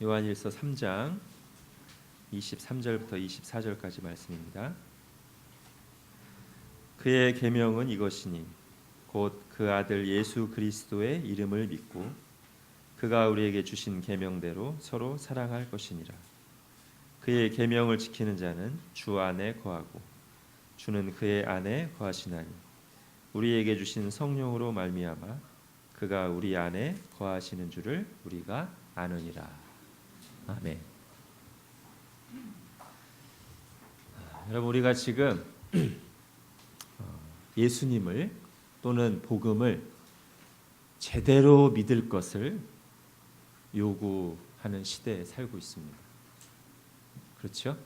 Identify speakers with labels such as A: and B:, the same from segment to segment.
A: 요한일서 3장 23절부터 24절까지 말씀입니다. 그의 계명은 이것이니 곧 그 아들 예수 그리스도의 이름을 믿고 그가 우리에게 주신 계명대로 서로 사랑할 것이니라. 그의 계명을 지키는 자는 주 안에 거하고 주는 그의 안에 거하시나니 우리에게 주신 성령으로 말미암아 그가 우리 안에 거하시는 줄을 우리가 아느니라. 아멘. 여러분, 우리가 지금 예수님을 또는 복음을 제대로 믿을 것을 요구하는 시대에 살고 있습니다. 그렇죠?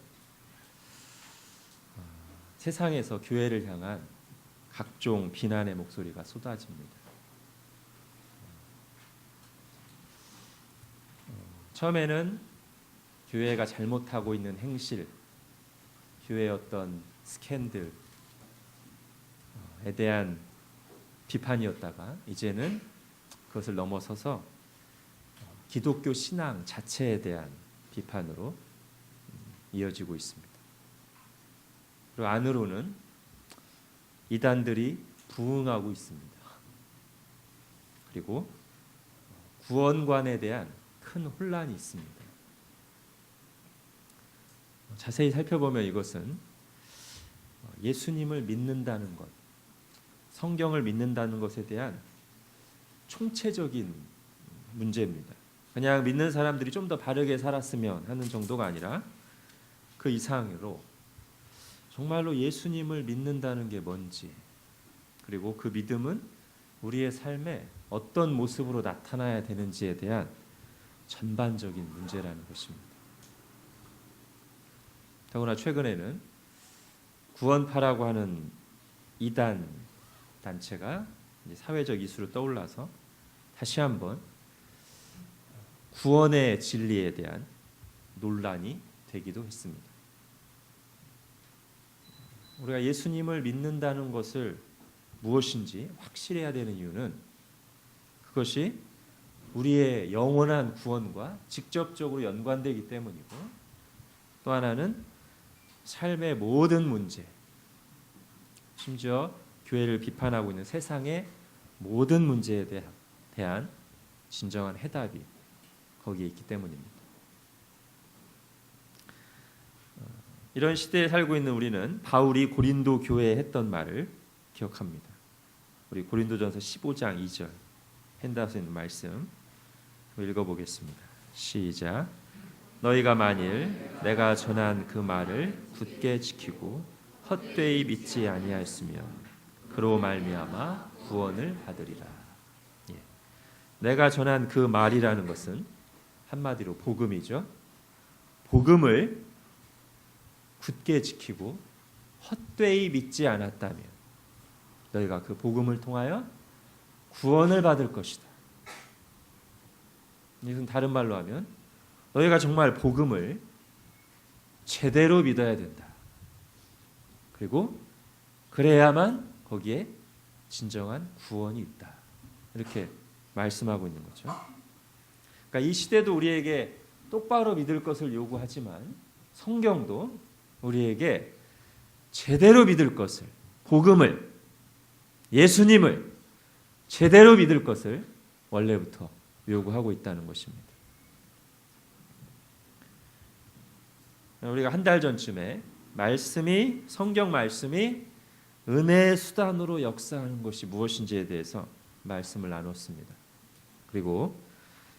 A: 세상에서 교회를 향한 각종 비난의 목소리가 쏟아집니다. 처음에는 교회가 잘못하고 있는 행실, 교회의 어떤 스캔들에 대한 비판이었다가 이제는 그것을 넘어서서 기독교 신앙 자체에 대한 비판으로 이어지고 있습니다. 그리고 안으로는 이단들이 부흥하고 있습니다. 그리고 구원관에 대한 큰 혼란이 있습니다. 자세히 살펴보면 이것은 예수님을 믿는다는 것, 성경을 믿는다는 것에 대한 총체적인 문제입니다. 그냥 믿는 사람들이 좀 더 바르게 살았으면 하는 정도가 아니라 그 이상으로 정말로 예수님을 믿는다는 게 뭔지, 그리고 그 믿음은 우리의 삶에 어떤 모습으로 나타나야 되는지에 대한 전반적인 문제라는 것입니다. 더구나 최근에는 구원파라고 하는 이단 단체가 사회적 이슈로 떠올라서 다시 한번 구원의 진리에 대한 논란이 되기도 했습니다. 우리가 예수님을 믿는다는 것을 무엇인지 확실해야 되는 이유는 그것이 우리의 영원한 구원과 직접적으로 연관되기 때문이고, 또 하나는 삶의 모든 문제, 심지어 교회를 비판하고 있는 세상의 모든 문제에 대한 진정한 해답이 거기에 있기 때문입니다. 이런 시대에 살고 있는 우리는 바울이 고린도 교회에 했던 말을 기억합니다. 우리 고린도전서 15장 2절 핸드아웃에 있는 말씀 읽어보겠습니다. 시작. 너희가 만일 내가 전한 그 말을 굳게 지키고 헛되이 믿지 아니하였으면 그로 말미암아 구원을 받으리라. 내가 전한 그 말이라는 것은 한마디로 복음이죠. 복음을 굳게 지키고 헛되이 믿지 않았다면 너희가 그 복음을 통하여 구원을 받을 것이다. 이것은 다른 말로 하면 너희가 정말 복음을 제대로 믿어야 된다. 그리고 그래야만 거기에 진정한 구원이 있다. 이렇게 말씀하고 있는 거죠. 그러니까 이 시대도 우리에게 똑바로 믿을 것을 요구하지만 성경도 우리에게 제대로 믿을 것을, 복음을, 예수님을 제대로 믿을 것을 원래부터 요구하고 있다는 것입니다. 우리가 한 달 전쯤에 성경 말씀이 은혜의 수단으로 역사하는 것이 무엇인지에 대해서 말씀을 나눴습니다. 그리고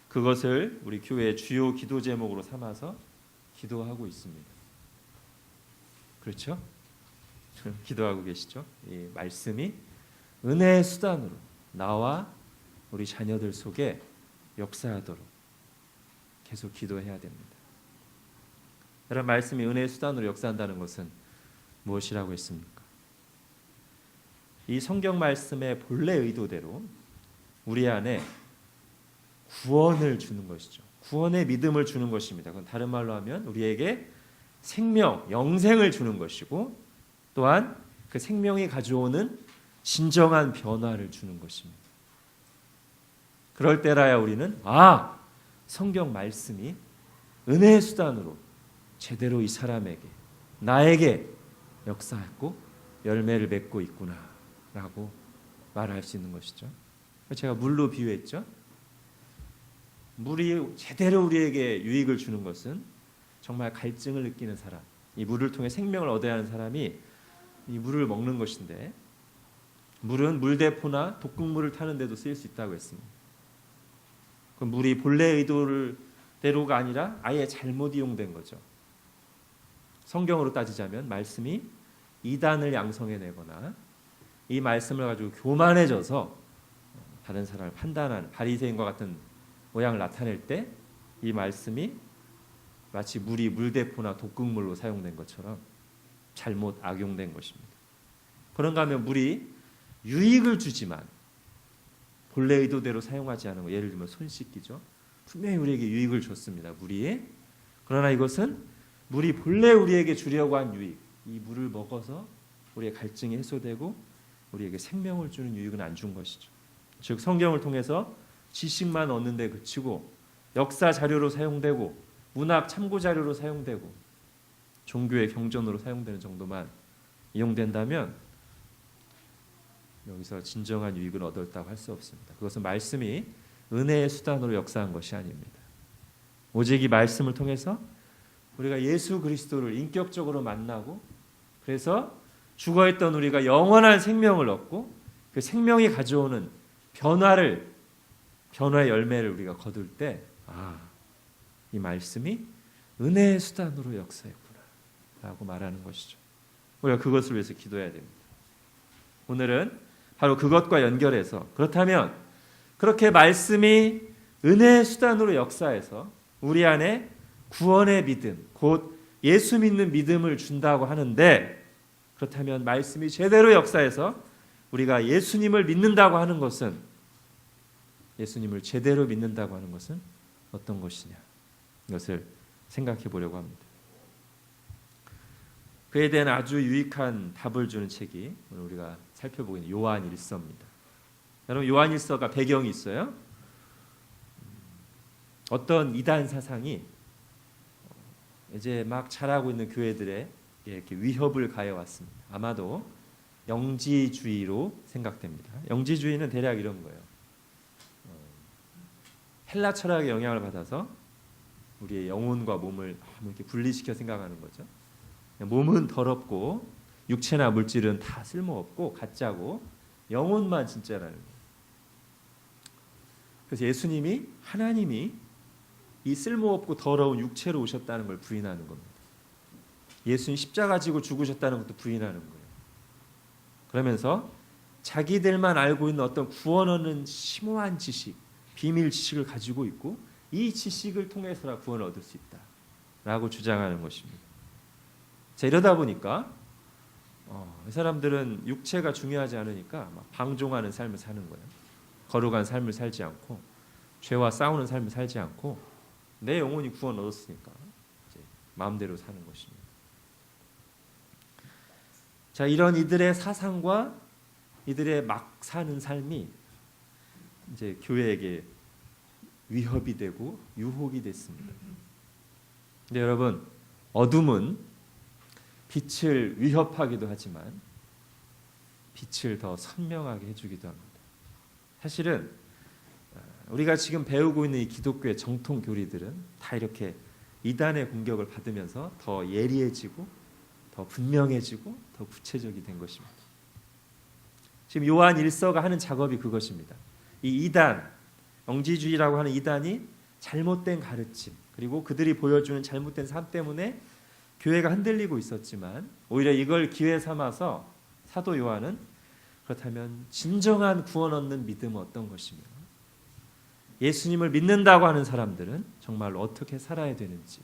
A: 그것을 우리 교회의 주요 기도 제목으로 삼아서 기도하고 있습니다. 그렇죠? 기도하고 계시죠? 이 말씀이 은혜의 수단으로 나와 우리 자녀들 속에 역사하도록 계속 기도해야 됩니다. 여러분, 말씀이 은혜의 수단으로 역사한다는 것은 무엇이라고 했습니까? 이 성경 말씀의 본래 의도대로 우리 안에 구원을 주는 것이죠. 구원의 믿음을 주는 것입니다. 그건 다른 말로 하면 우리에게 생명, 영생을 주는 것이고, 또한 그 생명이 가져오는 진정한 변화를 주는 것입니다. 그럴 때라야 우리는 성경 말씀이 은혜의 수단으로 제대로 이 사람에게, 나에게 역사했고 열매를 맺고 있구나라고 말할 수 있는 것이죠. 제가 물로 비유했죠. 물이 제대로 우리에게 유익을 주는 것은 정말 갈증을 느끼는 사람, 이 물을 통해 생명을 얻어야 하는 사람이 이 물을 먹는 것인데, 물은 물대포나 독극물을 타는 데도 쓰일 수 있다고 했습니다. 그 물이 본래 의도대로가 아니라 아예 잘못 이용된 거죠. 성경으로 따지자면 말씀이 이단을 양성해내거나 이 말씀을 가지고 교만해져서 다른 사람을 판단하는 바리새인과 같은 모양을 나타낼 때 이 말씀이 마치 물이 물대포나 독극물로 사용된 것처럼 잘못 악용된 것입니다. 그런가 하면 물이 유익을 주지만 본래 의도대로 사용하지 않은 거, 예를 들면 손 씻기죠. 분명히 우리에게 유익을 줬습니다. 물이. 그러나 이것은 물이 본래 우리에게 주려고 한 유익, 이 물을 먹어서 우리의 갈증이 해소되고 우리에게 생명을 주는 유익은 안 준 것이죠. 즉 성경을 통해서 지식만 얻는 데 그치고 역사 자료로 사용되고 문학 참고 자료로 사용되고 종교의 경전으로 사용되는 정도만 이용된다면 여기서 진정한 유익을 얻었다고 할 수 없습니다. 그것은 말씀이 은혜의 수단으로 역사한 것이 아닙니다. 오직 이 말씀을 통해서 우리가 예수 그리스도를 인격적으로 만나고 그래서 죽어있던 우리가 영원한 생명을 얻고 그 생명이 가져오는 변화의 열매를 우리가 거둘 때, 이 말씀이 은혜의 수단으로 역사했구나 라고 말하는 것이죠. 우리가 그것을 위해서 기도해야 됩니다. 오늘은 바로 그것과 연결해서, 그렇다면 그렇게 말씀이 은혜의 수단으로 역사해서 우리 안에 구원의 믿음, 곧 예수 믿는 믿음을 준다고 하는데, 그렇다면 말씀이 제대로 역사해서 우리가 예수님을 믿는다고 하는 것은, 예수님을 제대로 믿는다고 하는 것은 어떤 것이냐, 이것을 생각해 보려고 합니다. 그에 대한 아주 유익한 답을 주는 책이 오늘 우리가 살펴보고 있는 요한일서입니다. 여러분, 요한일서가 배경이 있어요. 어떤 이단 사상이 이제 막 자라고 있는 교회들에 이렇게 위협을 가해 왔습니다. 아마도 영지주의로 생각됩니다. 영지주의는 대략 이런 거예요. 헬라 철학의 영향을 받아서 우리의 영혼과 몸을 이렇게 분리시켜 생각하는 거죠. 몸은 더럽고 육체나 물질은 다 쓸모없고 가짜고 영혼만 진짜라는 거예요. 그래서 예수님이, 하나님이 이 쓸모없고 더러운 육체로 오셨다는 걸 부인하는 겁니다. 예수님 십자가 지고 죽으셨다는 것도 부인하는 거예요. 그러면서 자기들만 알고 있는 어떤 구원 얻는 심오한 지식, 비밀 지식을 가지고 있고 이 지식을 통해서라 구원을 얻을 수 있다라고 주장하는 것입니다. 자, 이러다 보니까 이 사람들은 육체가 중요하지 않으니까 막 방종하는 삶을 사는 거예요. 거룩한 삶을 살지 않고 죄와 싸우는 삶을 살지 않고 내 영혼이 구원 얻었으니까 이제 마음대로 사는 것입니다. 자, 이런 이들의 사상과 이들의 막 사는 삶이 이제 교회에게 위협이 되고 유혹이 됐습니다. 근데 여러분, 어둠은 빛을 위협하기도 하지만 빛을 더 선명하게 해주기도 합니다. 사실은 우리가 지금 배우고 있는 이 기독교의 정통 교리들은 다 이렇게 이단의 공격을 받으면서 더 예리해지고 더 분명해지고 더 구체적이 된 것입니다. 지금 요한 1서가 하는 작업이 그것입니다. 이 이단, 영지주의라고 하는 이단이 잘못된 가르침, 그리고 그들이 보여주는 잘못된 삶 때문에 교회가 흔들리고 있었지만 오히려 이걸 기회 삼아서 사도 요한은 그렇다면 진정한 구원 얻는 믿음은 어떤 것이며 예수님을 믿는다고 하는 사람들은 정말 어떻게 살아야 되는지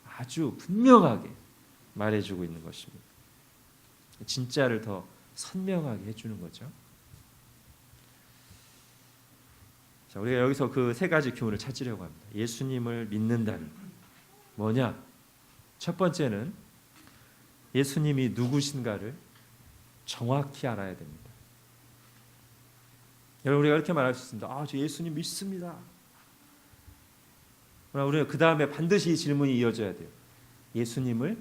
A: 아주 분명하게 말해주고 있는 것입니다. 진짜를 더 선명하게 해주는 거죠. 자, 우리가 여기서 그 세 가지 교훈을 찾으려고 합니다. 예수님을 믿는다는 것. 뭐냐? 첫 번째는 예수님이 누구신가를 정확히 알아야 됩니다. 여러분, 우리가 이렇게 말할 수 있습니다. 저 예수님 믿습니다. 그러나 우리가 그 다음에 반드시 이 질문이 이어져야 돼요. 예수님을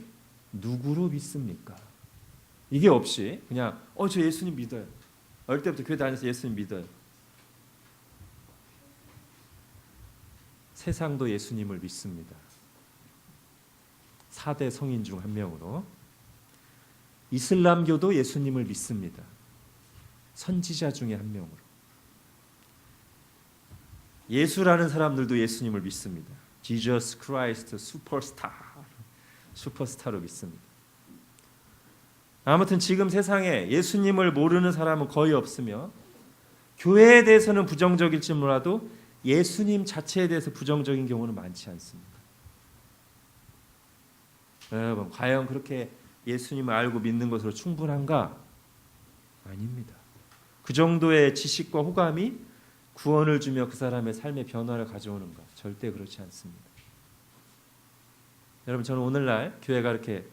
A: 누구로 믿습니까? 이게 없이 그냥 저 예수님 믿어요. 어릴 때부터 교회 다녀서 예수님 믿어요. 세상도 예수님을 믿습니다. 4대 성인 중 한 명으로. 이슬람교도 예수님을 믿습니다. 선지자 중에 한 명으로. 예수라는 사람들도 예수님을 믿습니다. Jesus Christ 슈퍼스타로 믿습니다. 아무튼 지금 세상에 예수님을 모르는 사람은 거의 없으며 교회에 대해서는 부정적일지 몰라도 예수님 자체에 대해서 부정적인 경우는 많지 않습니다. 여러분, 과연 그렇게 예수님을 알고 믿는 것으로 충분한가? 아닙니다. 그 정도의 지식과 호감이 구원을 주며 그 사람의 삶의 변화를 가져오는가? 절대 그렇지 않습니다. 여러분, 저는 오늘날 교회가 이렇게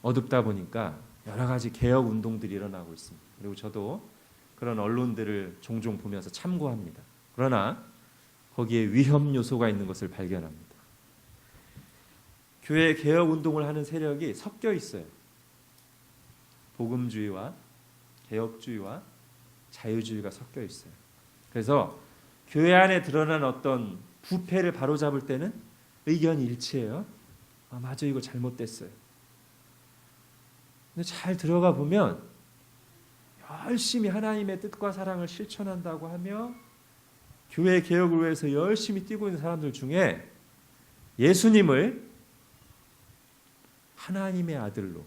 A: 어둡다 보니까 여러 가지 개혁 운동들이 일어나고 있습니다. 그리고 저도 그런 언론들을 종종 보면서 참고합니다. 그러나 거기에 위험 요소가 있는 것을 발견합니다. 교회 개혁 운동을 하는 세력이 섞여 있어요. 복음주의와 개혁주의와 자유주의가 섞여 있어요. 그래서 교회 안에 드러난 어떤 부패를 바로잡을 때는 의견이 일치해요. 맞아, 이거 잘못됐어요. 근데 잘 들어가 보면 열심히 하나님의 뜻과 사랑을 실천한다고 하며 교회 개혁을 위해서 열심히 뛰고 있는 사람들 중에 예수님을 하나님의 아들로,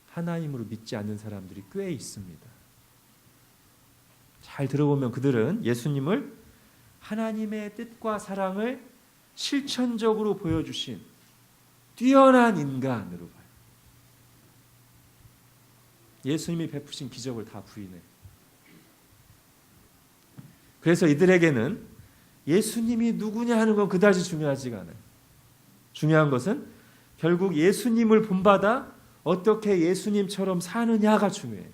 A: 하나님으로 믿지 않는 사람들이 꽤 있습니다. 잘 들어보면 그들은 예수님을 하나님의 뜻과 사랑을 실천적으로 보여주신 뛰어난 인간으로 봐요. 예수님이 베푸신 기적을 다 부인해. 그래서 이들에게는 예수님이 누구냐 하는 건 그다지 중요하지가 않아요. 중요한 것은 결국 예수님을 본받아 어떻게 예수님처럼 사느냐가 중요해요.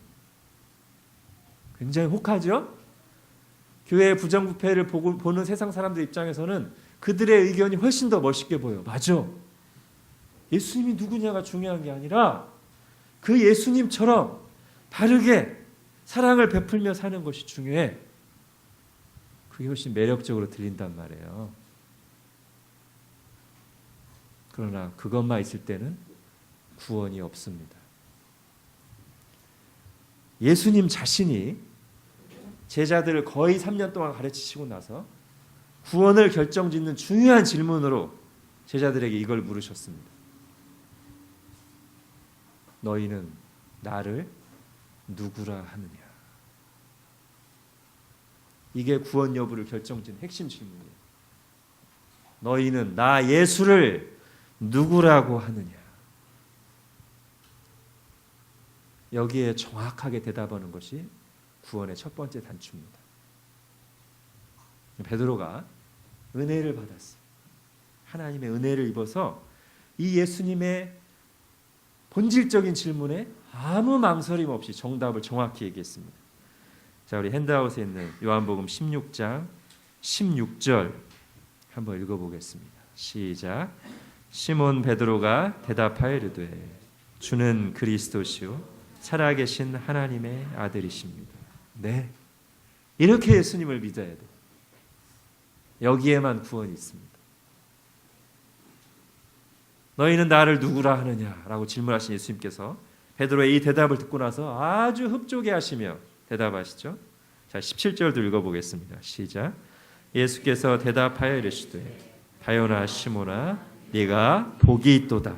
A: 굉장히 혹하죠? 교회의 부정부패를 보는 세상 사람들 입장에서는 그들의 의견이 훨씬 더 멋있게 보여. 맞아. 예수님이 누구냐가 중요한 게 아니라 그 예수님처럼 바르게 사랑을 베풀며 사는 것이 중요해. 그게 훨씬 매력적으로 들린단 말이에요. 그러나 그것만 있을 때는 구원이 없습니다. 예수님 자신이 제자들을 거의 3년 동안 가르치시고 나서 구원을 결정짓는 중요한 질문으로 제자들에게 이걸 물으셨습니다. 너희는 나를 누구라 하느냐? 이게 구원 여부를 결정짓는 핵심 질문이에요. 너희는 나 예수를 누구라고 하느냐? 여기에 정확하게 대답하는 것이 구원의 첫 번째 단추입니다. 베드로가 은혜를 받았어요. 하나님의 은혜를 입어서 이 예수님의 본질적인 질문에 아무 망설임 없이 정답을 정확히 얘기했습니다. 자, 우리 핸드아웃에 있는 요한복음 16장 16절 한번 읽어보겠습니다. 시작. 시몬 베드로가 대답하여 이르되 주는 그리스도시요 살아계신 하나님의 아들이십니다. 네, 이렇게 예수님을 믿어야 돼. 여기에만 구원이 있습니다. 너희는 나를 누구라 하느냐라고 질문하신 예수님께서 베드로의 이 대답을 듣고 나서 아주 흡족해 하시며 대답하시죠. 자, 17절도 읽어보겠습니다. 시작. 예수께서 대답하여 이르시되 바요나 시몬아 네가 복이 있도다.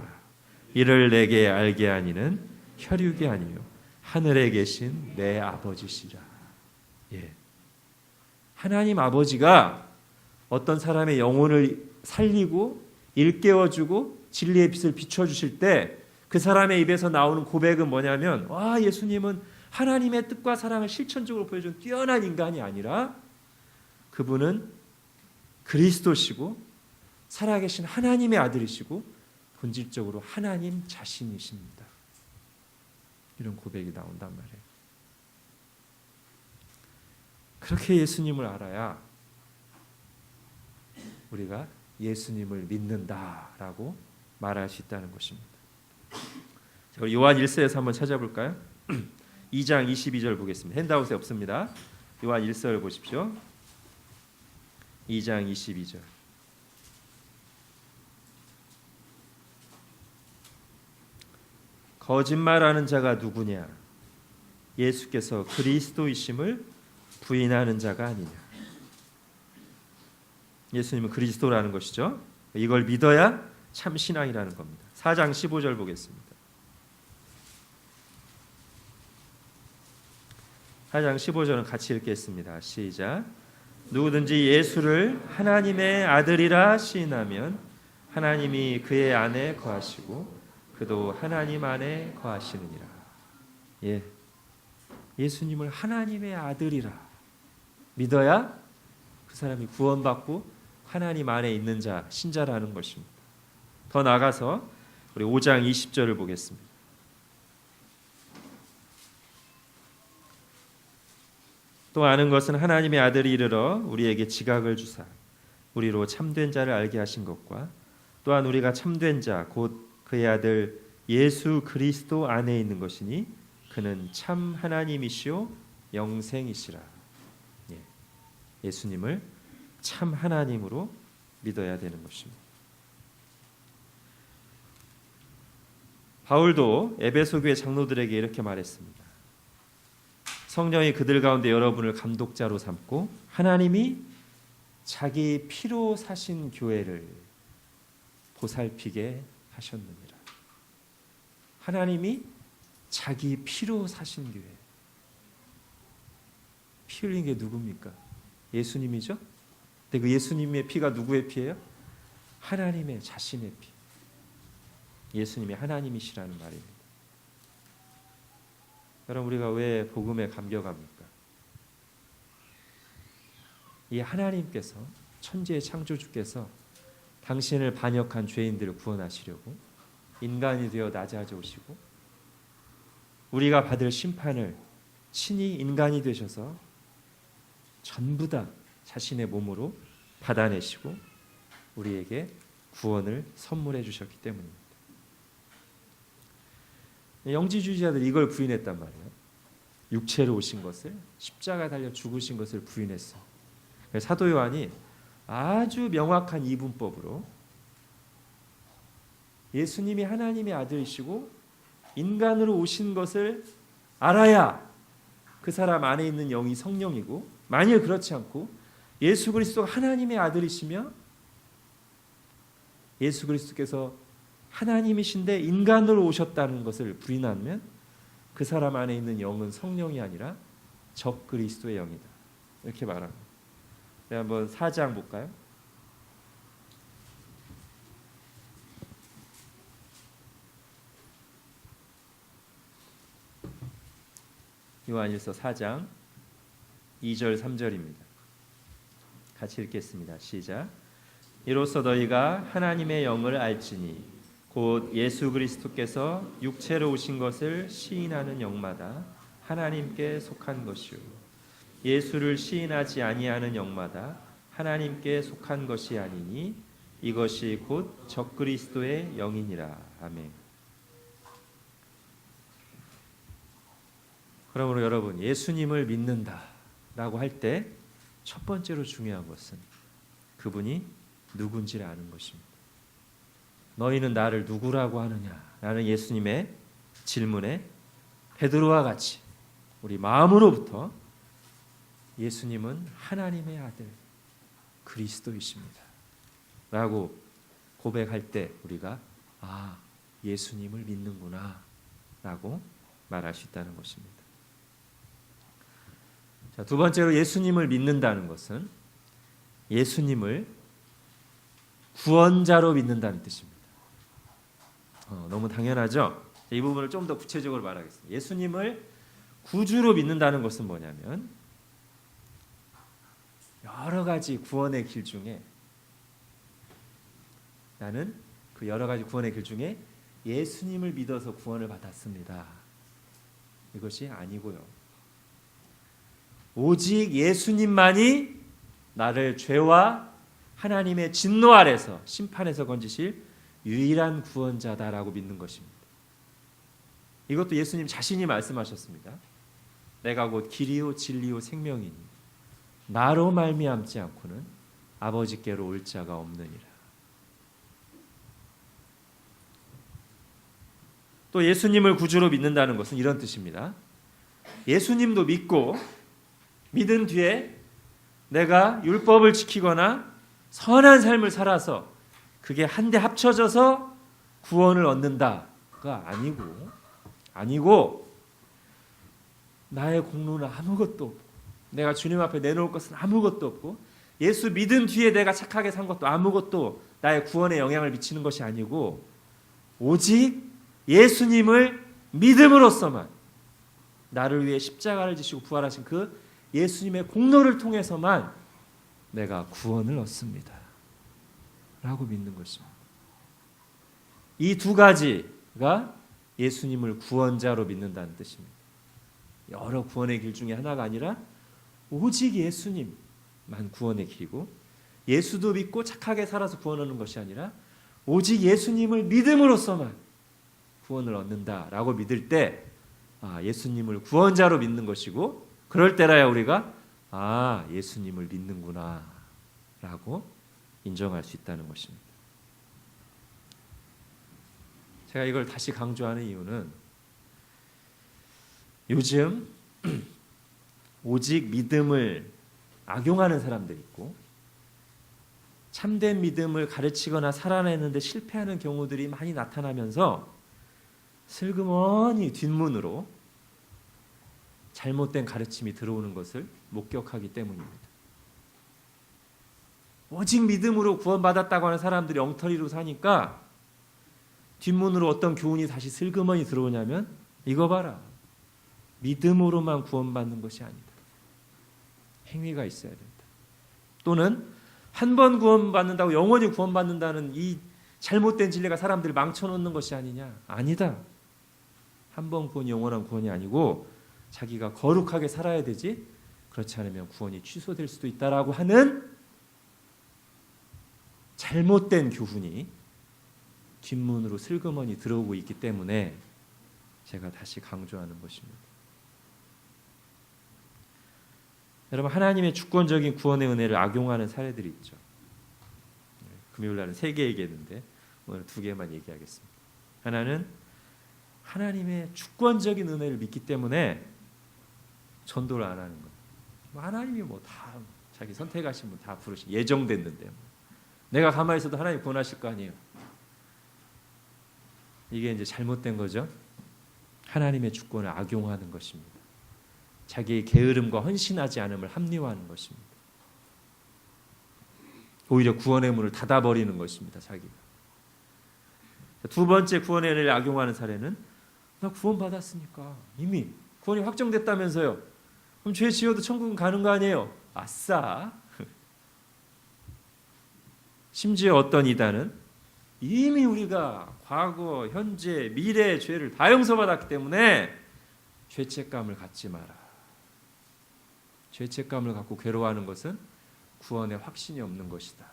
A: 이를 내게 알게 하니는 혈육이 아니요 하늘에 계신 내 아버지시라. 예. 하나님 아버지가 어떤 사람의 영혼을 살리고 일깨워주고 진리의 빛을 비춰주실 때 그 사람의 입에서 나오는 고백은 뭐냐면 와, 예수님은 하나님의 뜻과 사랑을 실천적으로 보여준 뛰어난 인간이 아니라 그분은 그리스도시고 살아계신 하나님의 아들이시고 본질적으로 하나님 자신이십니다. 이런 고백이 나온단 말이에요. 그렇게 예수님을 알아야 우리가 예수님을 믿는다라고 말할 수 있다는 것입니다. 자, 우리 요한 1서에서 한번 찾아볼까요? 2장 22절 보겠습니다. 핸드아웃에 없습니다. 요한 1서를 보십시오. 2장 22절. 거짓말하는 자가 누구냐? 예수께서 그리스도이심을 부인하는 자가 아니냐. 예수님은 그리스도라는 것이죠. 이걸 믿어야 참 신앙이라는 겁니다. 4장 15절 보겠습니다. 4장 15절은 같이 읽겠습니다. 시작. 누구든지 예수를 하나님의 아들이라 시인하면 하나님이 그의 안에 거하시고 그도 하나님 안에 거하시느니라. 예, 예수님을 하나님의 아들이라 믿어야 그 사람이 구원받고 하나님 안에 있는 자, 신자라는 것입니다. 더 나아가서 우리 5장 20절을 보겠습니다. 또 아는 것은 하나님의 아들이 이르러 우리에게 지각을 주사 우리로 참된 자를 알게 하신 것과 또한 우리가 참된 자 곧 그의 아들 예수 그리스도 안에 있는 것이니 그는 참 하나님이시오 영생이시라. 예수님을 참 하나님으로 믿어야 되는 것입니다. 바울도 에베소 교회 장로들에게 이렇게 말했습니다. 성령이 그들 가운데 여러분을 감독자로 삼고 하나님이 자기 피로 사신 교회를 보살피게 하셨느니라. 하나님이 자기 피로 사신 교회. 피 흘린 게 누굽니까? 예수님이죠. 근데 그 예수님의 피가 누구의 피예요? 하나님의 자신의 피. 예수님이 하나님이시라는 말입니다. 여러분, 우리가 왜 복음에 감격합니까? 이 하나님께서, 천지의 창조주께서 당신을 반역한 죄인들을 구원하시려고 인간이 되어 낮아오시고 우리가 받을 심판을 친히 인간이 되셔서 전부 다 자신의 몸으로 받아내시고 우리에게 구원을 선물해 주셨기 때문입니다. 영지주의자들이 이걸 부인했단 말이에요. 육체로 오신 것을, 십자가 달려 죽으신 것을 부인했어요. 사도 요한이 아주 명확한 이분법으로 예수님이 하나님의 아들이시고 인간으로 오신 것을 알아야 그 사람 안에 있는 영이 성령이고, 만일 그렇지 않고 예수 그리스도가 하나님의 아들이시며 예수 그리스도께서 하나님이신데 인간으로 오셨다는 것을 부인하면 그 사람 안에 있는 영은 성령이 아니라 적 그리스도의 영이다. 이렇게 말합니다. 네, 한번 4장 볼까요? 요한일서 4장 2절 3절입니다. 같이 읽겠습니다. 시작. 이로써 너희가 하나님의 영을 알지니 곧 예수 그리스도께서 육체로 오신 것을 시인하는 영마다 하나님께 속한 것이요 예수를 시인하지 아니하는 영마다 하나님께 속한 것이 아니니 이것이 곧 적그리스도의 영이니라. 아멘. 그러므로 여러분, 예수님을 믿는다라고 할 때 첫 번째로 중요한 것은 그분이 누군지를 아는 것입니다. 너희는 나를 누구라고 하느냐? 라는 예수님의 질문에 베드로와 같이 우리 마음으로부터 예수님은 하나님의 아들 그리스도이십니다 라고 고백할 때 우리가 예수님을 믿는구나 라고 말할 수 있다는 것입니다. 자, 두 번째로 예수님을 믿는다는 것은 예수님을 구원자로 믿는다는 뜻입니다. 너무 당연하죠? 이 부분을 좀 더 구체적으로 말하겠습니다. 예수님을 구주로 믿는다는 것은 뭐냐면 여러 가지 구원의 길 중에 나는 그 여러 가지 구원의 길 중에 예수님을 믿어서 구원을 받았습니다. 이것이 아니고요. 오직 예수님만이 나를 죄와 하나님의 진노 아래서 심판에서 건지실 유일한 구원자다라고 믿는 것입니다. 이것도 예수님 자신이 말씀하셨습니다. 내가 곧 길이요 진리요 생명이니 나로 말미암지 않고는 아버지께로 올 자가 없느니라. 또 예수님을 구주로 믿는다는 것은 이런 뜻입니다. 예수님도 믿고 믿은 뒤에 내가 율법을 지키거나 선한 삶을 살아서 그게 한데 합쳐져서 구원을 얻는다가 아니고 나의 공로는 아무것도 없고 내가 주님 앞에 내놓을 것은 아무것도 없고 예수 믿은 뒤에 내가 착하게 산 것도 아무것도 나의 구원에 영향을 미치는 것이 아니고 오직 예수님을 믿음으로써만 나를 위해 십자가를 지시고 부활하신 그 예수님의 공로를 통해서만 내가 구원을 얻습니다 라고 믿는 것입니다. 이 두 가지가 예수님을 구원자로 믿는다는 뜻입니다. 여러 구원의 길 중에 하나가 아니라 오직 예수님만 구원의 길이고 예수도 믿고 착하게 살아서 구원 얻는 것이 아니라 오직 예수님을 믿음으로써만 구원을 얻는다라고 믿을 때 예수님을 구원자로 믿는 것이고 그럴 때라야 우리가 예수님을 믿는구나 라고 인정할 수 있다는 것입니다. 제가 이걸 다시 강조하는 이유는 요즘 오직 믿음을 악용하는 사람들이 있고 참된 믿음을 가르치거나 살아내는데 실패하는 경우들이 많이 나타나면서 슬그머니 뒷문으로 잘못된 가르침이 들어오는 것을 목격하기 때문입니다. 오직 믿음으로 구원받았다고 하는 사람들이 엉터리로 사니까 뒷문으로 어떤 교훈이 다시 슬그머니 들어오냐면 이거 봐라. 믿음으로만 구원받는 것이 아니다. 행위가 있어야 된다. 또는 한 번 구원받는다고 영원히 구원받는다는 이 잘못된 진리가 사람들을 망쳐놓는 것이 아니냐. 아니다. 한 번 구원이 영원한 구원이 아니고 자기가 거룩하게 살아야 되지 그렇지 않으면 구원이 취소될 수도 있다라고 하는 잘못된 교훈이 뒷문으로 슬그머니 들어오고 있기 때문에 제가 다시 강조하는 것입니다. 여러분 하나님의 주권적인 구원의 은혜를 악용하는 사례들이 있죠. 금요일 날은 3개 얘기했는데 오늘 2개만 얘기하겠습니다. 하나는 하나님의 주권적인 은혜를 믿기 때문에 전도를 안 하는 거예요. 하나님이 다 자기 선택하신 분 다 부르신 예정됐는데 내가 가만히 있어도 하나님 구원하실 거 아니에요. 이게 이제 잘못된 거죠. 하나님의 주권을 악용하는 것입니다. 자기의 게으름과 헌신하지 않음을 합리화하는 것입니다. 오히려 구원의 문을 닫아버리는 것입니다. 자기가. 두 번째 구원의 은혜를 악용하는 사례는 나 구원받았으니까 이미 구원이 확정됐다면서요. 그럼 죄 지어도 천국은 가는 거 아니에요. 아싸. 심지어 어떤 이단은 이미 우리가 과거, 현재, 미래의 죄를 다 용서받았기 때문에 죄책감을 갖지 마라. 죄책감을 갖고 괴로워하는 것은 구원에 확신이 없는 것이다.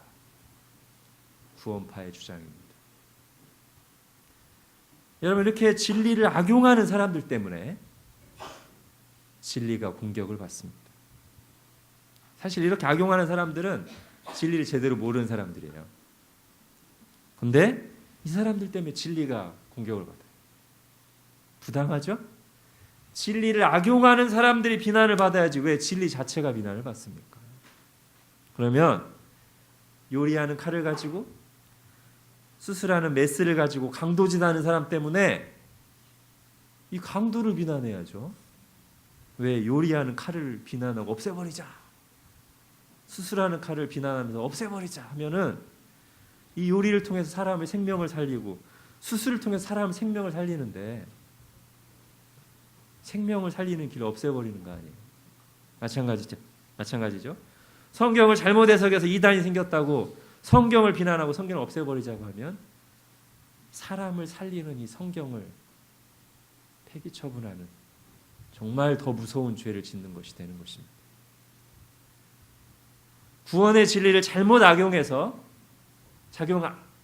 A: 구원파의 주장입니다. 여러분 이렇게 진리를 악용하는 사람들 때문에 진리가 공격을 받습니다. 사실 이렇게 악용하는 사람들은 진리를 제대로 모르는 사람들이에요. 근데 이 사람들 때문에 진리가 공격을 받아요. 부당하죠? 진리를 악용하는 사람들이 비난을 받아야지 왜 진리 자체가 비난을 받습니까? 그러면 요리하는 칼을 가지고 수술하는 메스를 가지고 강도질하는 사람 때문에 이 강도를 비난해야죠. 왜 요리하는 칼을 비난하고 없애버리자. 수술하는 칼을 비난하면서 없애버리자 하면은 이 요리를 통해서 사람의 생명을 살리고 수술을 통해서 사람의 생명을 살리는데 생명을 살리는 길을 없애버리는 거 아니에요. 마찬가지죠. 성경을 잘못 해석해서 이단이 생겼다고 성경을 비난하고 성경을 없애버리자고 하면 사람을 살리는 이 성경을 폐기 처분하는 정말 더 무서운 죄를 짓는 것이 되는 것입니다. 구원의 진리를 잘못 악용해서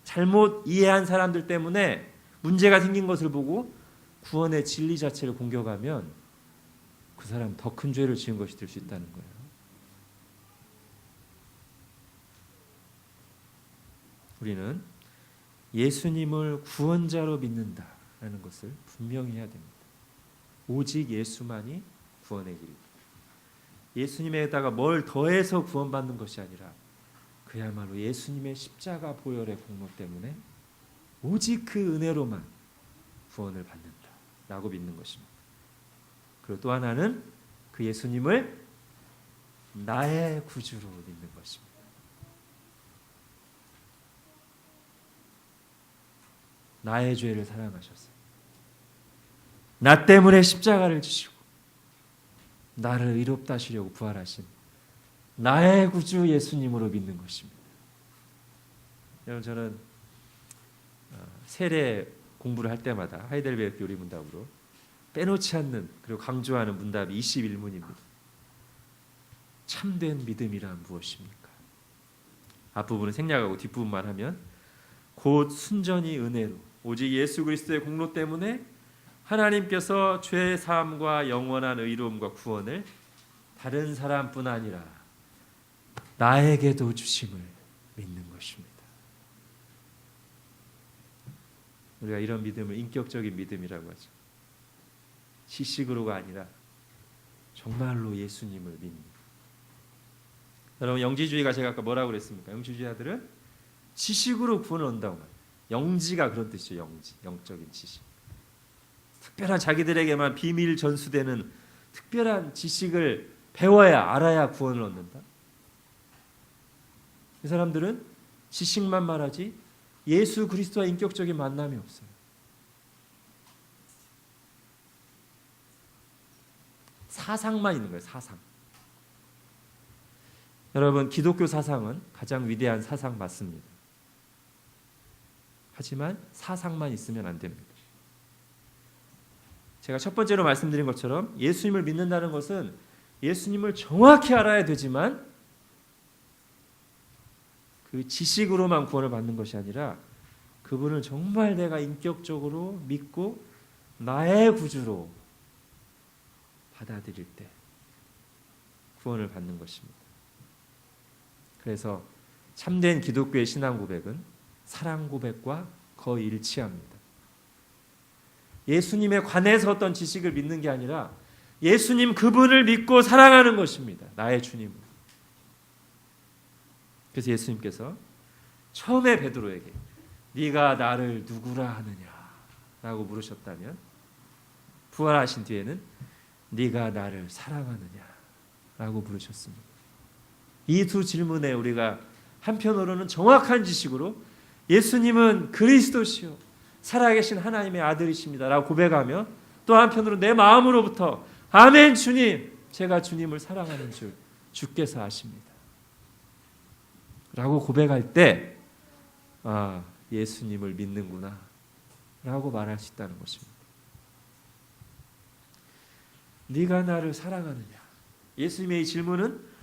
A: 잘못 이해한 사람들 때문에 문제가 생긴 것을 보고 구원의 진리 자체를 공격하면 그 사람 더 큰 죄를 지은 것이 될 수 있다는 거예요. 우리는 예수님을 구원자로 믿는다라는 것을 분명히 해야 됩니다. 오직 예수만이 구원의 길이다. 예수님에다가 뭘 더해서 구원받는 것이 아니라 그야말로 예수님의 십자가 보혈의 공로 때문에 오직 그 은혜로만 구원을 받는다라고 믿는 것입니다. 그리고 또 하나는 그 예수님을 나의 구주로 믿는 것입니다. 나의 죄를 사랑하셔서 나 때문에 십자가를 지시고 나를 의롭다 하시려고 부활하신 나의 구주 예수님으로 믿는 것입니다. 여러분, 저는 세례 공부를 할 때마다 하이델베르크 요리문답으로 빼놓지 않는 그리고 강조하는 문답이 21문입니다. 참된 믿음이란 무엇입니까? 앞부분은 생략하고 뒷부분만 하면 곧 순전히 은혜로 오직 예수 그리스도의 공로 때문에 하나님께서 죄 사함과 영원한 의로움과 구원을 다른 사람뿐 아니라 나에게도 주심을 믿는 것입니다. 우리가 이런 믿음을 인격적인 믿음이라고 하죠. 지식으로가 아니라 정말로 예수님을 믿는. 여러분, 영지주의가 제가 아까 뭐라고 그랬습니까? 영지주의자들은 지식으로 구원을 얻는다고 말해요. 영지가 그런 뜻이죠. 영지, 영적인 지식. 특별한 자기들에게만 비밀 전수되는 특별한 지식을 배워야 알아야 구원을 얻는다. 이 사람들은 지식만 말하지 예수 그리스도와 인격적인 만남이 없어요. 사상만 있는 거예요. 사상. 여러분, 기독교 사상은 가장 위대한 사상 맞습니다. 하지만 사상만 있으면 안 됩니다. 제가 첫 번째로 말씀드린 것처럼 예수님을 믿는다는 것은 예수님을 정확히 알아야 되지만 그 지식으로만 구원을 받는 것이 아니라 그분을 정말 내가 인격적으로 믿고 나의 구주로 받아들일 때 구원을 받는 것입니다. 그래서 참된 기독교의 신앙 고백은 사랑 고백과 거의 일치합니다. 예수님에 관해서 어떤 지식을 믿는 게 아니라 예수님 그분을 믿고 사랑하는 것입니다. 나의 주님을. 그래서 예수님께서 처음에 베드로에게 네가 나를 누구라 하느냐라고 물으셨다면 부활하신 뒤에는 네가 나를 사랑하느냐라고 물으셨습니다. 이 두 질문에 우리가 한편으로는 정확한 지식으로 예수님은 그리스도시요 살아계신 하나님의 아들이십니다 라고 고백하며 또 한편으로 내 마음으로부터 아멘 주님, 제가 주님을 사랑하는 줄 주께서 아십니다 라고 고백할 때 예수님을 믿는구나 라고 말할 수 있다는 것입니다. 네가 나를 사랑하느냐, 예수님의 이 질문은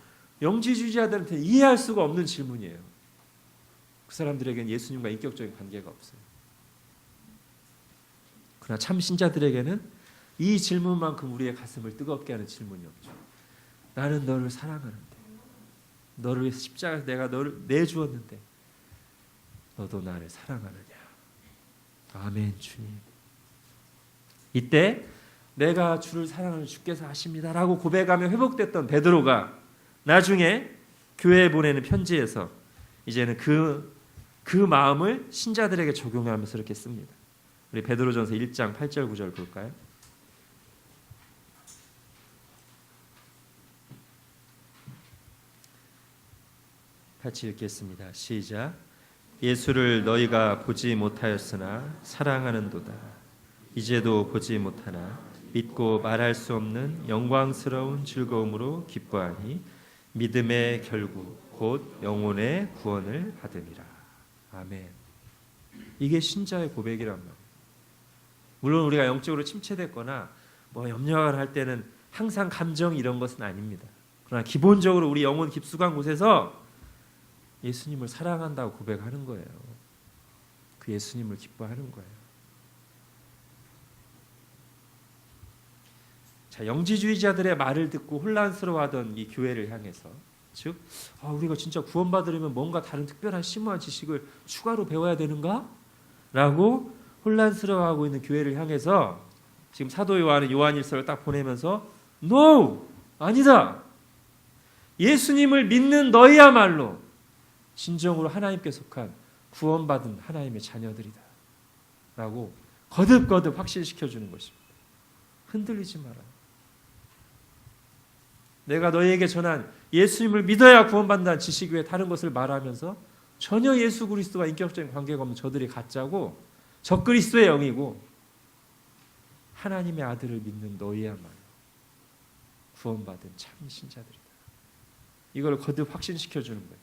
A: 영지주의자들한테 이해할 수가 없는 질문이에요. 그 사람들에게는 예수님과 인격적인 관계가 없어요. 그러나 참 신자들에게는 이 질문만큼 우리의 가슴을 뜨겁게 하는 질문이 없죠. 나는 너를 사랑하는데, 너를 위해서 십자가에서 내가 너를 내주었는데 너도 나를 사랑하느냐. 아멘 주님. 이때 내가 주를 사랑하는 주께서 아십니다 라고 고백하며 회복됐던 베드로가 나중에 교회에 보내는 편지에서 이제는 그 마음을 신자들에게 적용하면서 이렇게 씁니다. 우리 베드로전서 1장 8절 9절 볼까요? 같이 읽겠습니다. 시작. 예수를 너희가 보지 못하였으나 사랑하는도다. 이제도 보지 못하나 믿고 말할 수 없는 영광스러운 즐거움으로 기뻐하니 믿음의 결국 곧 영혼의 구원을 받으리라. 아멘. 이게 신자의 고백이란 말이에요. 물론 우리가 영적으로 침체됐거나 염려를 할 때는 항상 감정이 이런 것은 아닙니다. 그러나 기본적으로 우리 영혼 깊숙한 곳에서 예수님을 사랑한다고 고백하는 거예요. 그 예수님을 기뻐하는 거예요. 자, 영지주의자들의 말을 듣고 혼란스러워하던 이 교회를 향해서, 즉 우리가 진짜 구원받으려면 뭔가 다른 특별한 심오한 지식을 추가로 배워야 되는가? 라고 혼란스러워하고 있는 교회를 향해서 지금 사도 요한은 요한일서를 딱 보내면서 No! 아니다! 예수님을 믿는 너희야말로 진정으로 하나님께 속한 구원받은 하나님의 자녀들이다 라고 거듭거듭 확신시켜주는 것입니다. 흔들리지 마라. 내가 너희에게 전한 예수님을 믿어야 구원받는다는 지식 외에 다른 것을 말하면서 전혀 예수 그리스도와 인격적인 관계가 없는 저들이 가짜고 적그리스도의 영이고 하나님의 아들을 믿는 너희야말로 구원받은 참 신자들이다. 이걸 거듭 확신시켜주는 거예요.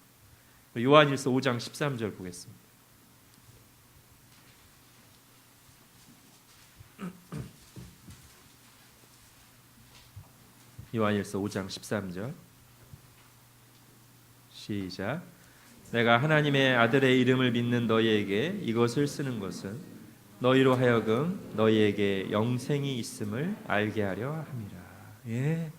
A: 요한일서 5장 13절 보겠습니다. 요한일서 5장 13절 시작. 내가 하나님의 아들의 이름을 믿는 너희에게 이것을 쓰는 것은 너희로 하여금 너희에게 영생이 있음을 알게 하려 함이라. 예,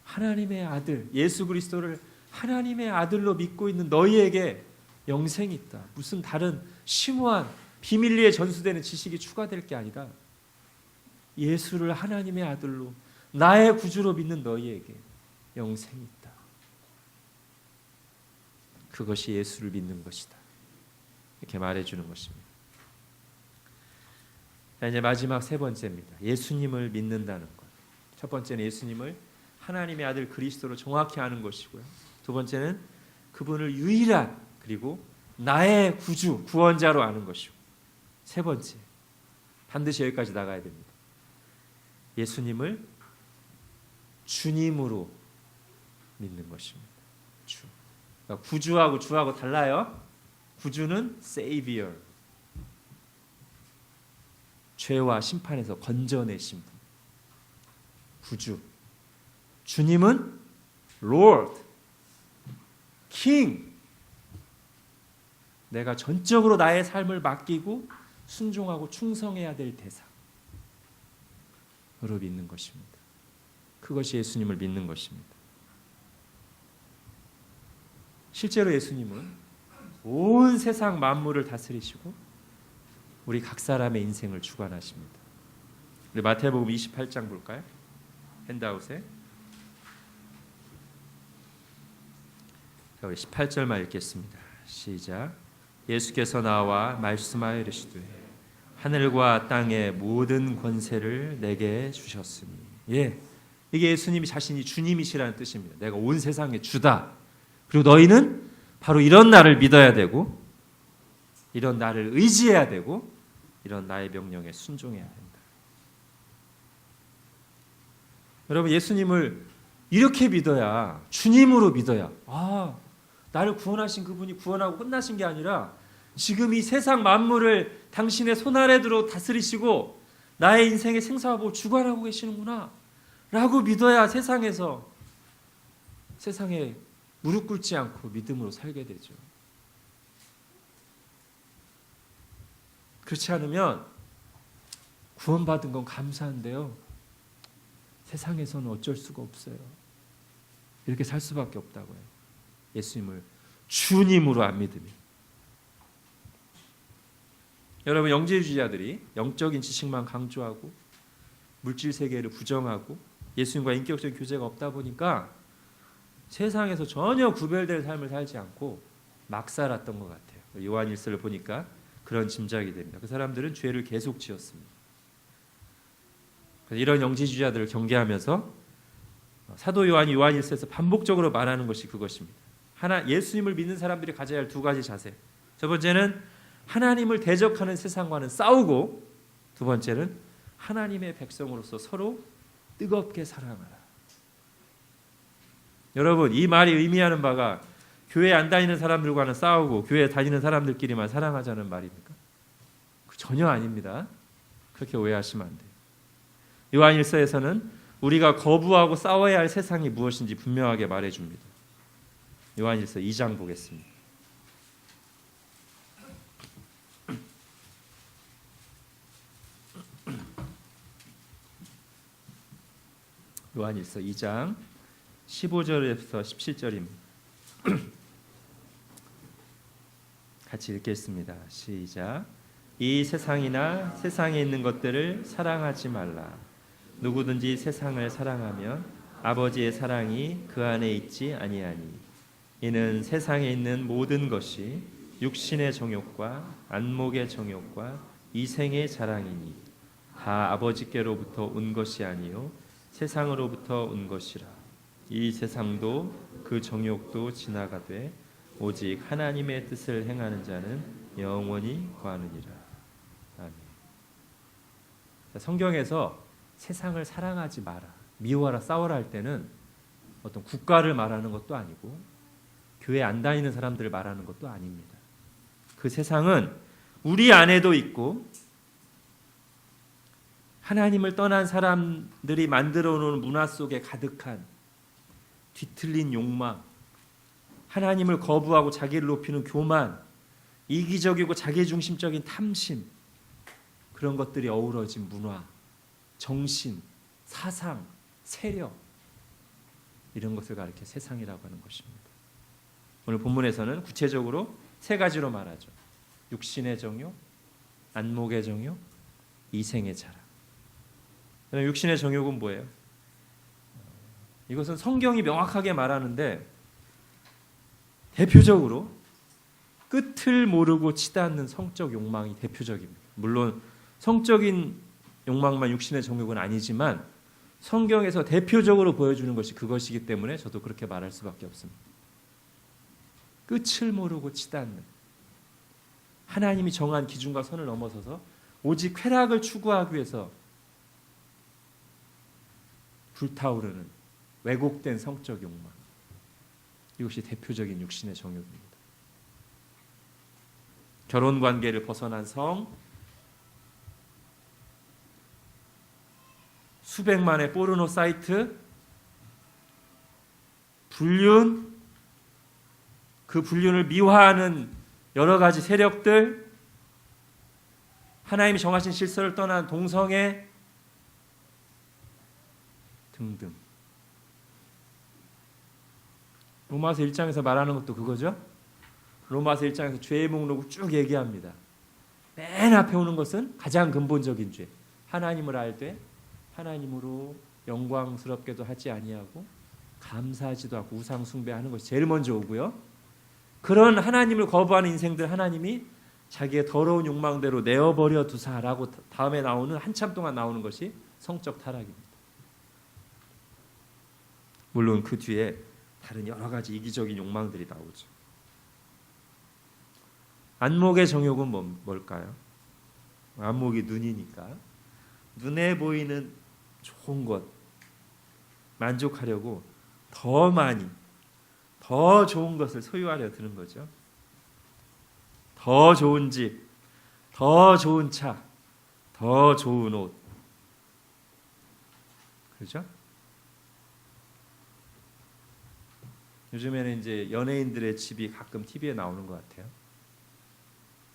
A: 하나님의 아들 예수 그리스도를 하나님의 아들로 믿고 있는 너희에게 영생이 있다. 무슨 다른 심오한 비밀리에 전수되는 지식이 추가될 게 아니라 예수를 하나님의 아들로 나의 구주로 믿는 너희에게 영생이 있다. 그것이 예수를 믿는 것이다. 이렇게 말해주는 것입니다. 자, 이제 마지막 세 번째입니다. 예수님을 믿는다는 것. 첫 번째는 예수님을 하나님의 아들 그리스도로 정확히 아는 것이고요. 두 번째는 그분을 유일한 그리고 나의 구주, 구원자로 아는 것이고, 세 번째 반드시 여기까지 나가야 됩니다. 예수님을 주님으로 믿는 것입니다. 주. 그러니까 구주하고 주하고 달라요. 구주는 Savior, 죄와 심판에서 건져내신 분. 구주. 주님은 Lord, King. 내가 전적으로 나의 삶을 맡기고 순종하고 충성해야 될 대상으로 믿는 것입니다. 그것이 예수님을 믿는 것입니다. 실제로 예수님은 온 세상 만물을 다스리시고 우리 각 사람의 인생을 주관하십니다. 우리 마태복음 28장 볼까요? 핸드아웃에. 우리 18절만 읽겠습니다. 시작. 예수께서 나와 말씀하여 이르시되 하늘과 땅의 모든 권세를 내게 주셨으니. 예, 이게 예수님이 자신이 주님이시라는 뜻입니다. 내가 온 세상의 주다. 그리고 너희는 바로 이런 나를 믿어야 되고 이런 나를 의지해야 되고 이런 나의 명령에 순종해야 된다. 여러분, 예수님을 이렇게 믿어야, 주님으로 믿어야, 나를 구원하신 그분이 구원하고 끝나신 게 아니라 지금 이 세상 만물을 당신의 손 아래 들어 다스리시고 나의 인생의 생사하고 주관하고 계시는구나 라고 믿어야 세상에 무릎 꿇지 않고 믿음으로 살게 되죠. 그렇지 않으면 구원받은 건 감사한데요, 세상에서는 어쩔 수가 없어요. 이렇게 살 수밖에 없다고요. 예수님을 주님으로 안 믿으면. 여러분, 영지주의자들이 영적인 지식만 강조하고 물질 세계를 부정하고 예수님과 인격적인 교제가 없다 보니까 세상에서 전혀 구별될 삶을 살지 않고 막 살았던 것 같아요. 요한일서를 보니까 그런 짐작이 됩니다. 그 사람들은 죄를 계속 지었습니다. 그래서 이런 영지주의자들을 경계하면서 사도 요한이 요한일서에서 반복적으로 말하는 것이 그것입니다. 예수님을 믿는 사람들이 가져야 할 두 가지 자세. 첫 번째는 하나님을 대적하는 세상과는 싸우고, 두 번째는 하나님의 백성으로서 서로 뜨겁게 사랑하라. 여러분, 이 말이 의미하는 바가 교회 안 다니는 사람들과는 싸우고 교회 다니는 사람들끼리만 사랑하자는 말입니까? 전혀 아닙니다. 그렇게 오해하시면 안 돼요. 요한일서에서는 우리가 거부하고 싸워야 할 세상이 무엇인지 분명하게 말해줍니다. 요한일서 2장 보겠습니다. 요한일서 2장 15절에서 17절입니다. 같이 읽겠습니다. 시작. 이 세상이나 세상에 있는 것들을 사랑하지 말라. 누구든지 세상을 사랑하면 아버지의 사랑이 그 안에 있지 아니하니. 이는 세상에 있는 모든 것이 육신의 정욕과 안목의 정욕과 이생의 자랑이니 다 아버지께로부터 온 것이 아니요 세상으로부터 온 것이라. 이 세상도 그 정욕도 지나가되 오직 하나님의 뜻을 행하는 자는 영원히 거하느니라. 아멘. 성경에서 세상을 사랑하지 마라, 미워하라, 싸워라 할 때는 어떤 국가를 말하는 것도 아니고 교회 안 다니는 사람들을 말하는 것도 아닙니다. 그 세상은 우리 안에도 있고 하나님을 떠난 사람들이 만들어 놓은 문화 속에 가득한 뒤틀린 욕망, 하나님을 거부하고 자기를 높이는 교만, 이기적이고 자기중심적인 탐심, 그런 것들이 어우러진 문화, 정신, 사상, 세력, 이런 것을 가리켜 세상이라고 하는 것입니다. 오늘 본문에서는 구체적으로 세 가지로 말하죠. 육신의 정욕, 안목의 정욕, 이생의 자랑. 육신의 정욕은 뭐예요? 이것은 성경이 명확하게 말하는데 대표적으로 끝을 모르고 치닫는 성적 욕망이 대표적입니다. 물론 성적인 욕망만 육신의 정욕은 아니지만 성경에서 대표적으로 보여주는 것이 그것이기 때문에 저도 그렇게 말할 수밖에 없습니다. 끝을 모르고 치닫는, 하나님이 정한 기준과 선을 넘어서서 오직 쾌락을 추구하기 위해서 불타오르는 왜곡된 성적 욕망, 이것이 대표적인 육신의 정욕입니다. 결혼관계를 벗어난 성, 수백만의 포르노 사이트, 불륜, 그 불륜을 미화하는 여러 가지 세력들, 하나님이 정하신 질서를 떠난 동성애 등등. 로마서 1장에서 말하는 것도 그거죠. 로마서 1장에서 죄의 목록을 쭉 얘기합니다. 맨 앞에 오는 것은 가장 근본적인 죄. 하나님을 알되 하나님으로 영광스럽게도 하지 아니하고 감사하지도 않고 우상 숭배하는 것이 제일 먼저 오고요. 그런 하나님을 거부하는 인생들 하나님이 자기의 더러운 욕망대로 내어버려 두사라고 다음에 나오는, 한참 동안 나오는 것이 성적 타락입니다. 물론 그 뒤에 다른 여러 가지 이기적인 욕망들이 나오죠. 안목의 정욕은 뭘까요? 안목이 눈이니까 눈에 보이는 좋은 것 만족하려고 더 많이, 더 좋은 것을 소유하려 드는 거죠. 더 좋은 집, 더 좋은 차, 더 좋은 옷. 그렇죠? 요즘에는 이제 연예인들의 집이 가끔 TV에 나오는 것 같아요.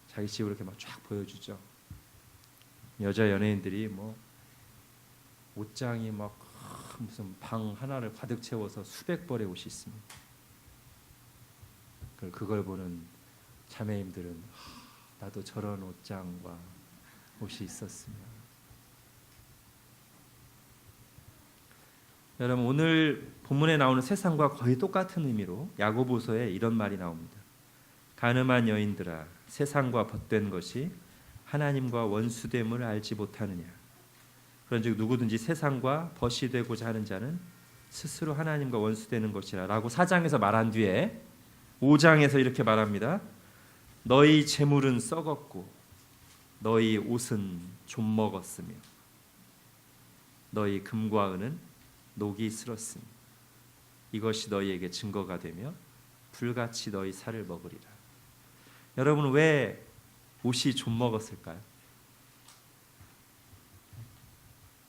A: 자기 집을 이렇게 막 쫙 보여주죠. 여자 연예인들이 뭐 옷장이 막 무슨 방 하나를 가득 채워서 수백 벌의 옷이 있습니다. 그걸 보는 자매님들은 나도 저런 옷장과 옷이 있었으면. 여러분, 오늘 본문에 나오는 세상과 거의 똑같은 의미로 야고보서에 이런 말이 나옵니다. 가늠한 여인들아, 세상과 벗된 것이 하나님과 원수됨을 알지 못하느냐. 그런즉 누구든지 세상과 벗이 되고자 하는 자는 스스로 하나님과 원수되는 것이라 라고 4장에서 말한 뒤에 5장에서 이렇게 말합니다. 너희 재물은 썩었고 너희 옷은 좀 먹었으며 너희 금과 은은 녹이 슬었으니 이것이 너희에게 증거가 되며 불같이 너희 살을 먹으리라. 여러분, 왜 옷이 좀 먹었을까요?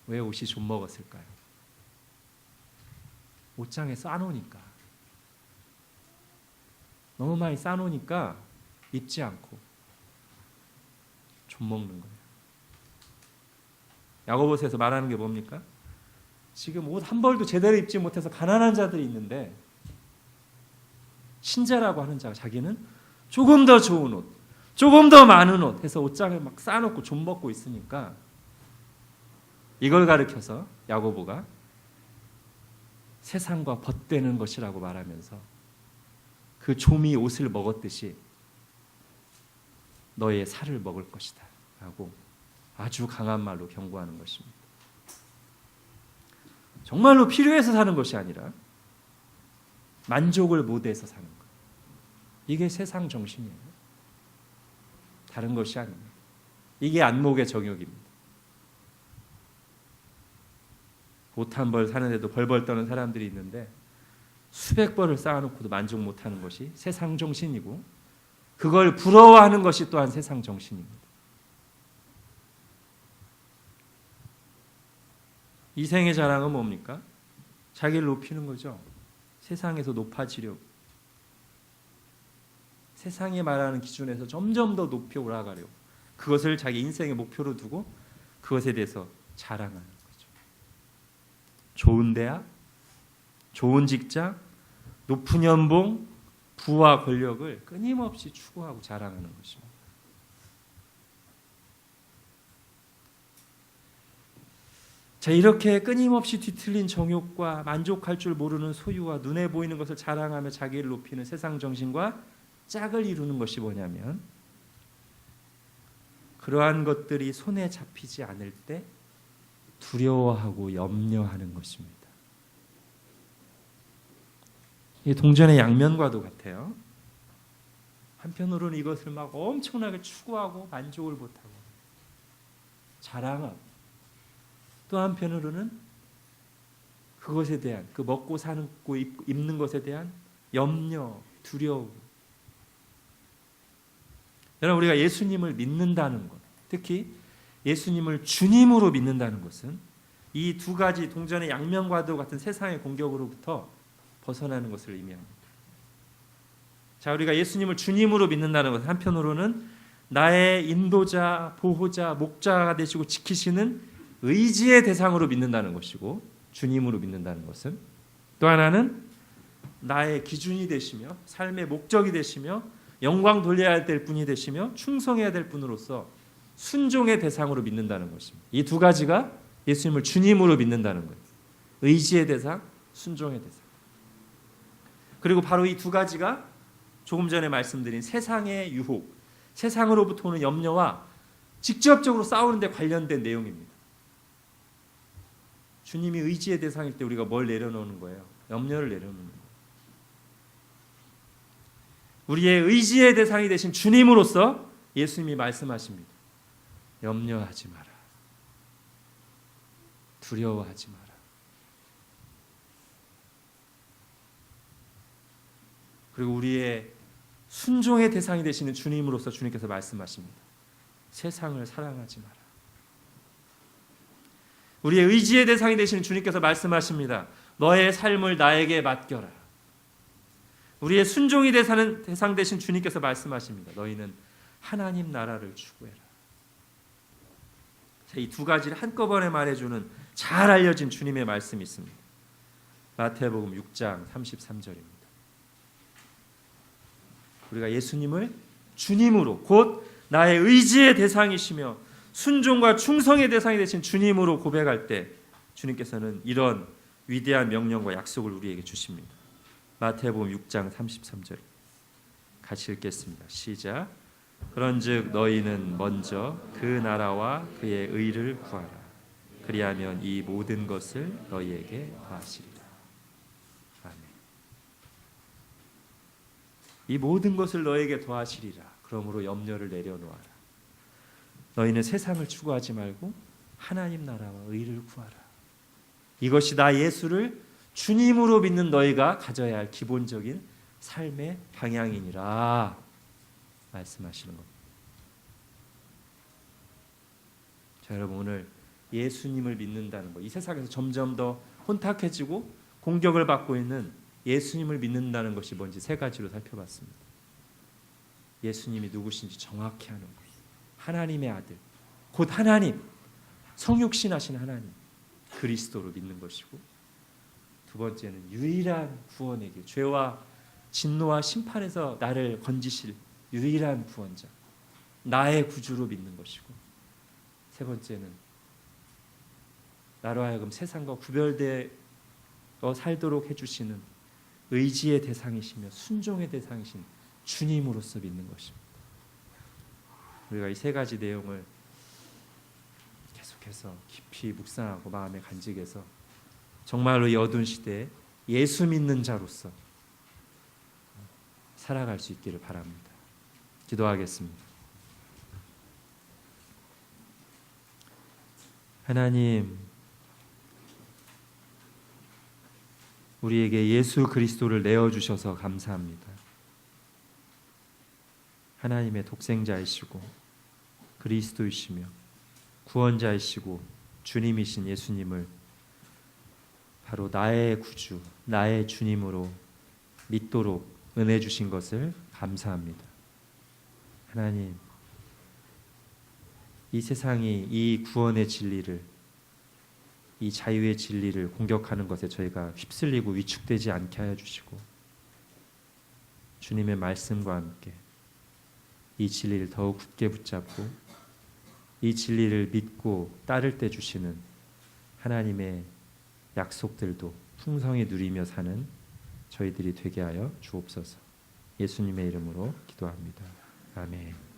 A: 왜 옷이 좀 먹었을까요? 옷장에 싸놓으니까, 너무 많이 싸놓으니까 입지 않고 좀 먹는 거예요. 야고보서에서 말하는 게 뭡니까? 지금 옷 한 벌도 제대로 입지 못해서 가난한 자들이 있는데 신자라고 하는 자가 자기는 조금 더 좋은 옷, 조금 더 많은 옷 해서 옷장에 막 쌓아놓고 좀 먹고 있으니까 이걸 가르쳐서 야고보가 세상과 벗되는 것이라고 말하면서 그 좀이 옷을 먹었듯이 너의 살을 먹을 것이다 라고 아주 강한 말로 경고하는 것입니다. 정말로 필요해서 사는 것이 아니라 만족을 못해서 사는 것. 이게 세상 정신이에요. 다른 것이 아닙니다. 이게 안목의 정욕입니다. 옷 한 벌 사는데도 벌벌 떠는 사람들이 있는데 수백 벌을 쌓아놓고도 만족 못하는 것이 세상 정신이고 그걸 부러워하는 것이 또한 세상 정신입니다. 이생의 자랑은 뭡니까? 자기를 높이는 거죠. 세상에서 높아지려고. 세상이 말하는 기준에서 점점 더 높이 올라가려고. 그것을 자기 인생의 목표로 두고 그것에 대해서 자랑하는 거죠. 좋은 대학, 좋은 직장, 높은 연봉, 부와 권력을 끊임없이 추구하고 자랑하는 것입니다. 자, 이렇게 끊임없이 뒤틀린 정욕과 만족할 줄 모르는 소유와 눈에 보이는 것을 자랑하며 자기를 높이는 세상 정신과 짝을 이루는 것이 뭐냐면 그러한 것들이 손에 잡히지 않을 때 두려워하고 염려하는 것입니다. 이 동전의 양면과도 같아요. 한편으로는 이것을 막 엄청나게 추구하고 만족을 못하고 자랑하고 또 한편으로는 그것에 대한 그 먹고 사는 거 입는 것에 대한 염려, 두려움. 여러분 우리가 예수님을 믿는다는 것, 특히 예수님을 주님으로 믿는다는 것은 이 두 가지 동전의 양면과도 같은 세상의 공격으로부터 벗어나는 것을 의미합니다. 자, 우리가 예수님을 주님으로 믿는다는 것은 한편으로는 나의 인도자, 보호자, 목자가 되시고 지키시는 의지의 대상으로 믿는다는 것이고 주님으로 믿는다는 것은 또 하나는 나의 기준이 되시며 삶의 목적이 되시며 영광 돌려야 될 분이 되시며 충성해야 될 분으로서 순종의 대상으로 믿는다는 것입니다. 이 두 가지가 예수님을 주님으로 믿는다는 거예요. 의지의 대상, 순종의 대상. 그리고 바로 이 두 가지가 조금 전에 말씀드린 세상의 유혹, 세상으로부터 오는 염려와 직접적으로 싸우는 데 관련된 내용입니다. 주님이 의지의 대상일 때 우리가 뭘 내려놓는 거예요? 염려를 내려놓는 거예요. 우리의 의지의 대상이 되신 주님으로서 예수님이 말씀하십니다. 염려하지 마라. 두려워하지 마라. 그리고 우리의 순종의 대상이 되시는 주님으로서 주님께서 말씀하십니다. 세상을 사랑하지 마라. 우리의 의지의 대상이 되시는 주님께서 말씀하십니다. 너의 삶을 나에게 맡겨라. 우리의 순종이 대상 되신 주님께서 말씀하십니다. 너희는 하나님 나라를 추구해라. 이 두 가지를 한꺼번에 말해주는 잘 알려진 주님의 말씀이 있습니다. 마태복음 6장 33절입니다. 우리가 예수님을 주님으로 곧 나의 의지의 대상이시며 순종과 충성의 대상이 되신 주님으로 고백할 때 주님께서는 이런 위대한 명령과 약속을 우리에게 주십니다. 마태복음 6장 33절 같이 읽겠습니다. 시작. 그런즉 너희는 먼저 그 나라와 그의 의를 구하라. 그리하면 이 모든 것을 너희에게 더하시리라. 아멘. 이 모든 것을 너희에게 더하시리라. 그러므로 염려를 내려놓아라. 너희는 세상을 추구하지 말고 하나님 나라와 의를 구하라. 이것이 나 예수를 주님으로 믿는 너희가 가져야 할 기본적인 삶의 방향이니라 말씀하시는 겁니다. 자, 여러분 오늘 예수님을 믿는다는 것, 이 세상에서 점점 더 혼탁해지고 공격을 받고 있는 예수님을 믿는다는 것이 뭔지 세 가지로 살펴봤습니다. 예수님이 누구신지 정확히 하는 것, 하나님의 아들, 곧 하나님, 성육신하신 하나님. 그리스도로 믿는 것이고, 두 번째는 유일한 구원의 길, 죄와 진노와 심판에서 나를 건지실 유일한 구원자, 나의 구주로 믿는 것이고, 세 번째는 나로 하여금 세상과 구별되어 살도록 해주시는 의지의 대상이시며 순종의 대상이신 주님으로서 믿는 것입니다. 우리가 이 세 가지 내용을 계속해서 깊이 묵상하고 마음에 간직해서 정말로 이 어두운 시대에 예수 믿는 자로서 살아갈 수 있기를 바랍니다. 기도하겠습니다. 하나님, 우리에게 예수 그리스도를 내어주셔서 감사합니다. 하나님의 독생자이시고 그리스도이시며 구원자이시고 주님이신 예수님을 바로 나의 구주, 나의 주님으로 믿도록 은혜 주신 것을 감사합니다. 하나님, 이 세상이 이 구원의 진리를, 이 자유의 진리를 공격하는 것에 저희가 휩쓸리고 위축되지 않게 하여 주시고, 주님의 말씀과 함께 이 진리를 더욱 굳게 붙잡고 이 진리를 믿고 따를 때 주시는 하나님의 약속들도 풍성히 누리며 사는 저희들이 되게 하여 주옵소서. 예수님의 이름으로 기도합니다. 아멘.